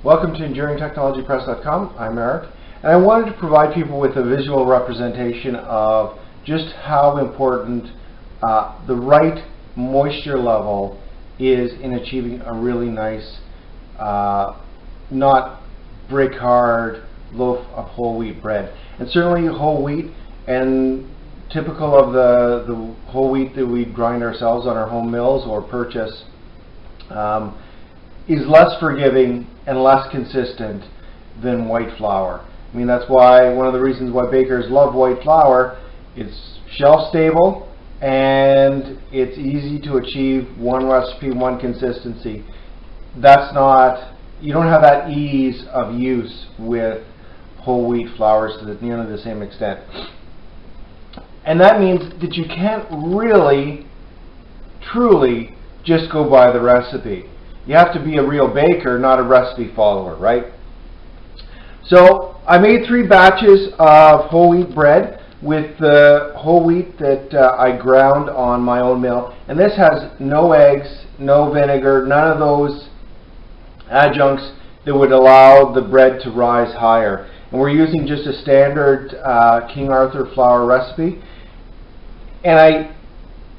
Welcome to EnduringTechnologyPress.com. I'm Eric, and I wanted to provide people with a visual representation of just how important the right moisture level is in achieving a really nice, not brick hard loaf of whole wheat bread. And certainly whole wheat, and typical of the whole wheat that we grind ourselves on our home mills or purchase, is less forgiving and less consistent than white flour. I mean, that's why one of the reasons why bakers love white flour. It's shelf stable and it's easy to achieve one recipe, one consistency. That's not, you don't have that ease of use with whole wheat flours to nearly the same extent. And that means that you can't really, truly just go by the recipe. You have to be a real baker, not a recipe follower, right? So I made 3 batches of whole wheat bread with the whole wheat that I ground on my own mill. And this has no eggs, no vinegar, none of those adjuncts that would allow the bread to rise higher. And we're using just a standard King Arthur flour recipe. And I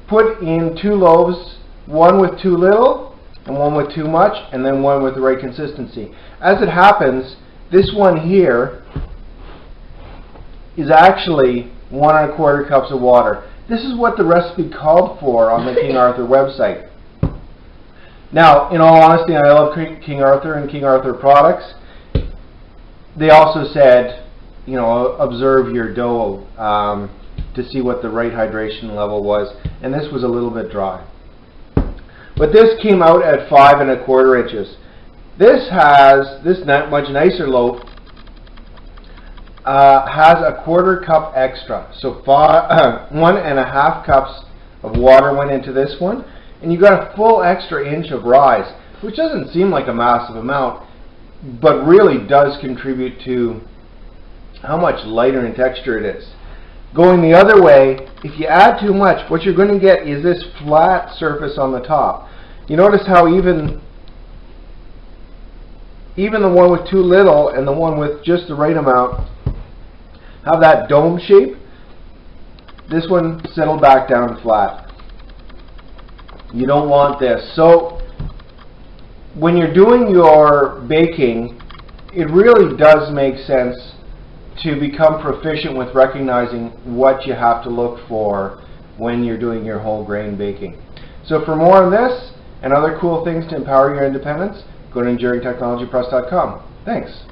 put in 2 loaves, one with too little and one with too much, and then one with the right consistency. As it happens, this one here is actually 1 1/4 cups of water. This is what the recipe called for on the King Arthur website. Now, in all honesty, I love King Arthur and King Arthur products. They also said, you know, observe your dough to see what the right hydration level was, and this was a little bit dry. But this came out at 5 1/4 inches. This much nicer loaf has a 1/4 cup extra. So 1 1/2 cups of water went into this one, and you got a full extra inch of rise, which doesn't seem like a massive amount, but really does contribute to how much lighter in texture it is. Going the other way, if you add too much, what you're going to get is this flat surface on the top. You notice how even the one with too little and the one with just the right amount have that dome shape. This one settled back down flat. You don't want this. So when you're doing your baking, it really does make sense to become proficient with recognizing what you have to look for when you're doing your whole grain baking. So for more on this and other cool things to empower your independence, go to EnduringTechnologyPress.com. Thanks.